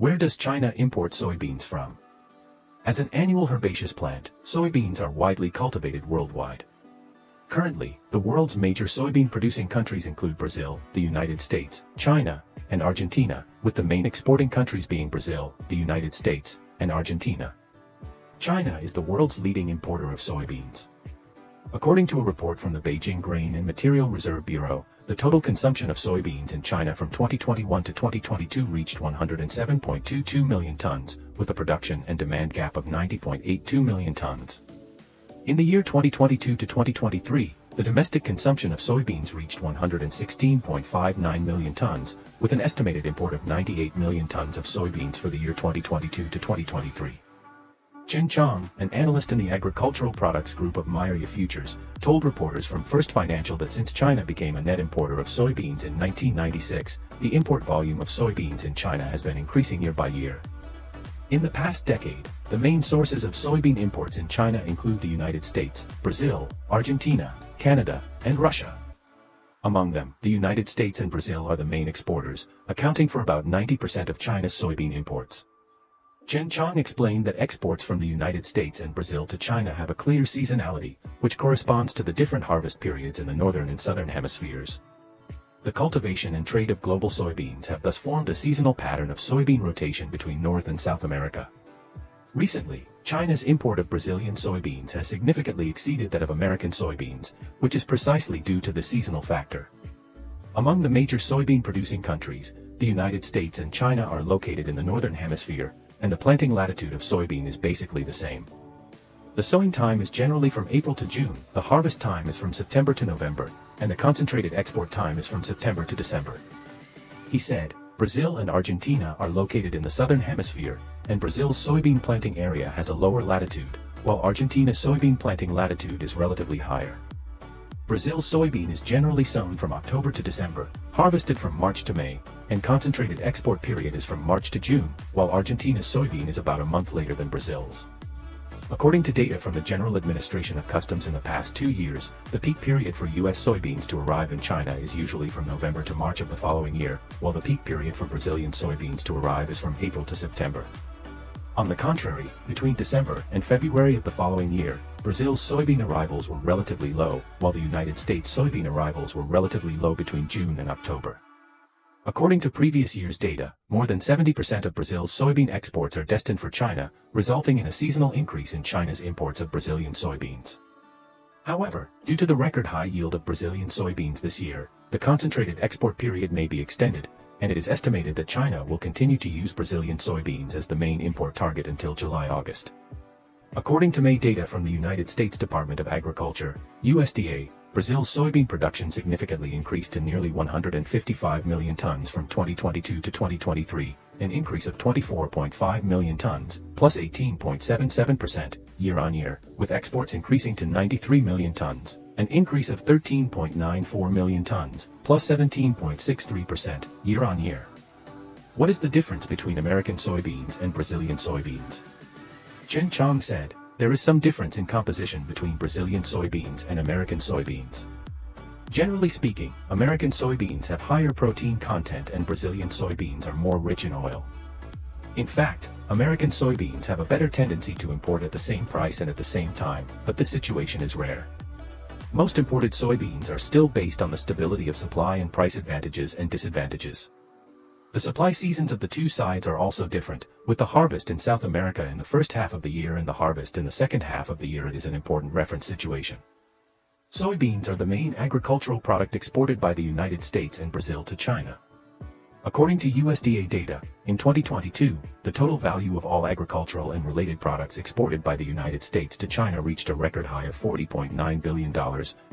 Where does China import soybeans from? As an annual herbaceous plant, soybeans are widely cultivated worldwide. Currently, the world's major soybean-producing countries include Brazil, the United States, China, and Argentina, with the main exporting countries being Brazil, the United States, and Argentina. China is the world's leading importer of soybeans. According to a report from the Beijing Grain and Material Reserve Bureau, the total consumption of soybeans in China from 2021 to 2022 reached 107.22 million tons, with a production and demand gap of 90.82 million tons. In the year 2022 to 2023, the domestic consumption of soybeans reached 116.59 million tons, with an estimated import of 98 million tons of soybeans for the year 2022 to 2023. Chen Chang, an analyst in the agricultural products group of Meyer Futures, told reporters from First Financial that since China became a net importer of soybeans in 1996, the import volume of soybeans in China has been increasing year by year. In the past decade, the main sources of soybean imports in China include the United States, Brazil, Argentina, Canada, and Russia. Among them, the United States and Brazil are the main exporters, accounting for about 90% of China's soybean imports. Chen Chang explained that exports from the United States and Brazil to China have a clear seasonality, which corresponds to the different harvest periods in the northern and southern hemispheres. The cultivation and trade of global soybeans have thus formed a seasonal pattern of soybean rotation between North and South America. Recently, China's import of Brazilian soybeans has significantly exceeded that of American soybeans, which is precisely due to the seasonal factor. Among the major soybean-producing countries, the United States and China are located in the northern hemisphere, and the planting latitude of soybean is basically the same. The sowing time is generally from April to June, the harvest time is from September to November, and the concentrated export time is from September to December. He said, Brazil and Argentina are located in the southern hemisphere, and Brazil's soybean planting area has a lower latitude, while Argentina's soybean planting latitude is relatively higher. Brazil's soybean is generally sown from October to December, harvested from March to May, and concentrated export period is from March to June, while Argentina's soybean is about a month later than Brazil's. According to data from the General Administration of Customs in the past 2 years, the peak period for U.S. soybeans to arrive in China is usually from November to March of the following year, while the peak period for Brazilian soybeans to arrive is from April to September. On the contrary, between December and February of the following year, Brazil's soybean arrivals were relatively low, while the United States soybean arrivals were relatively low between June and October. According to previous year's data, more than 70% of Brazil's soybean exports are destined for China, resulting in a seasonal increase in China's imports of Brazilian soybeans. However, due to the record high yield of Brazilian soybeans this year, the concentrated export period may be extended, and it is estimated that China will continue to use Brazilian soybeans as the main import target until July-August. According to May data from the United States Department of Agriculture, USDA, Brazil's soybean production significantly increased to nearly 155 million tons from 2022 to 2023, an increase of 24.5 million tons, plus 18.77% year-on-year, with exports increasing to 93 million tons, an increase of 13.94 million tons, plus 17.63% year-on-year. What is the difference between American soybeans and Brazilian soybeans? Chen Chang said, there is some difference in composition between Brazilian soybeans and American soybeans. Generally speaking, American soybeans have higher protein content and Brazilian soybeans are more rich in oil. In fact, American soybeans have a better tendency to import at the same price and at the same time, but this situation is rare. Most imported soybeans are still based on the stability of supply and price advantages and disadvantages. The supply seasons of the two sides are also different, with the harvest in South America in the first half of the year and the harvest in the second half of the year. It is an important reference situation. Soybeans are the main agricultural product exported by the United States and Brazil to China. According to USDA data, in 2022, the total value of all agricultural and related products exported by the United States to China reached a record high of $40.9 billion,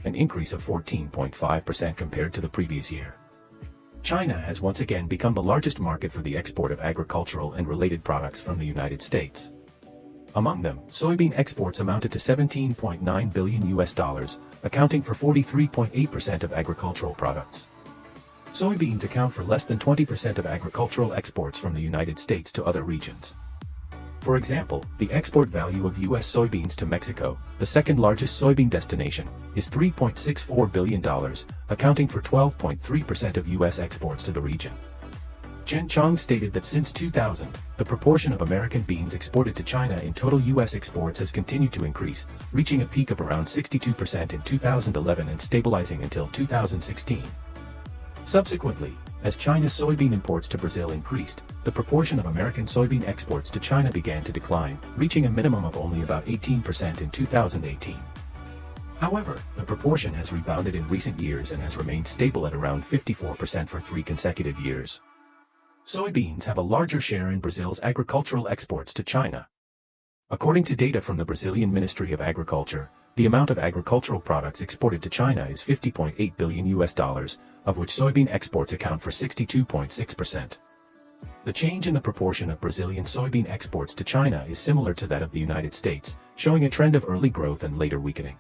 an increase of 14.5% compared to the previous year. China has once again become the largest market for the export of agricultural and related products from the United States. Among them, soybean exports amounted to $17.9 billion, accounting for 43.8% of agricultural products. Soybeans account for less than 20% of agricultural exports from the United States to other regions. For example, the export value of U.S. soybeans to Mexico, the second largest soybean destination, is $3.64 billion, accounting for 12.3% of U.S. exports to the region. Chen Chong stated that since 2000, the proportion of American beans exported to China in total U.S. exports has continued to increase, reaching a peak of around 62% in 2011 and stabilizing until 2016. Subsequently, as China's soybean imports to Brazil increased, the proportion of American soybean exports to China began to decline, reaching a minimum of only about 18% in 2018. However, the proportion has rebounded in recent years and has remained stable at around 54% for 3 consecutive years. Soybeans have a larger share in Brazil's agricultural exports to China. According to data from the Brazilian Ministry of Agriculture, the amount of agricultural products exported to China is $50.8 billion, of which soybean exports account for 62.6%. The change in the proportion of Brazilian soybean exports to China is similar to that of the United States, showing a trend of early growth and later weakening.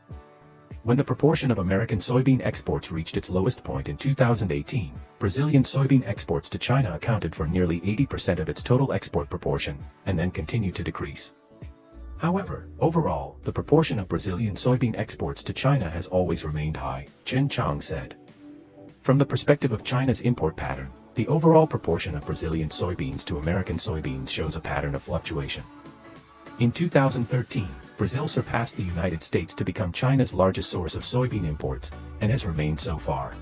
When the proportion of American soybean exports reached its lowest point in 2018, Brazilian soybean exports to China accounted for nearly 80% of its total export proportion, and then continued to decrease. However, overall, the proportion of Brazilian soybean exports to China has always remained high, Chen Chong said. From the perspective of China's import pattern, the overall proportion of Brazilian soybeans to American soybeans shows a pattern of fluctuation. In 2013, Brazil surpassed the United States to become China's largest source of soybean imports, and has remained so far.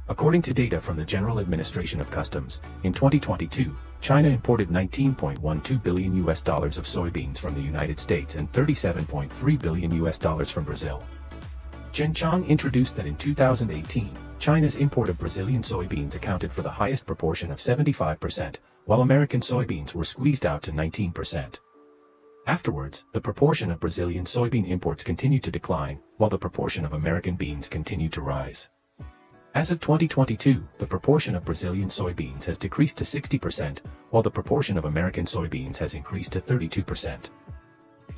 According to data from the General Administration of Customs, in 2022, China imported $19.12 billion of soybeans from the United States and $37.3 billion from Brazil. Chen Chong introduced that in 2018, China's import of Brazilian soybeans accounted for the highest proportion of 75%, while American soybeans were squeezed out to 19%. Afterwards, the proportion of Brazilian soybean imports continued to decline, while the proportion of American beans continued to rise. As of 2022, the proportion of Brazilian soybeans has decreased to 60%, while the proportion of American soybeans has increased to 32%.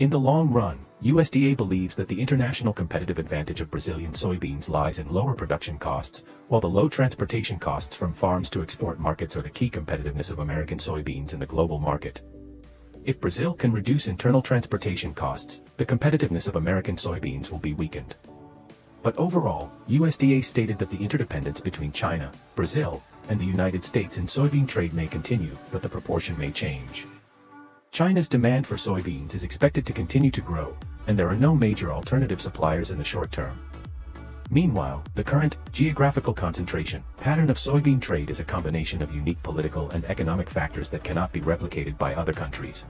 In the long run, USDA believes that the international competitive advantage of Brazilian soybeans lies in lower production costs, while the low transportation costs from farms to export markets are the key competitiveness of American soybeans in the global market. If Brazil can reduce internal transportation costs, the competitiveness of American soybeans will be weakened. But overall, USDA stated that the interdependence between China, Brazil, and the United States in soybean trade may continue, but the proportion may change. China's demand for soybeans is expected to continue to grow, and there are no major alternative suppliers in the short term. Meanwhile, the current geographical concentration pattern of soybean trade is a combination of unique political and economic factors that cannot be replicated by other countries.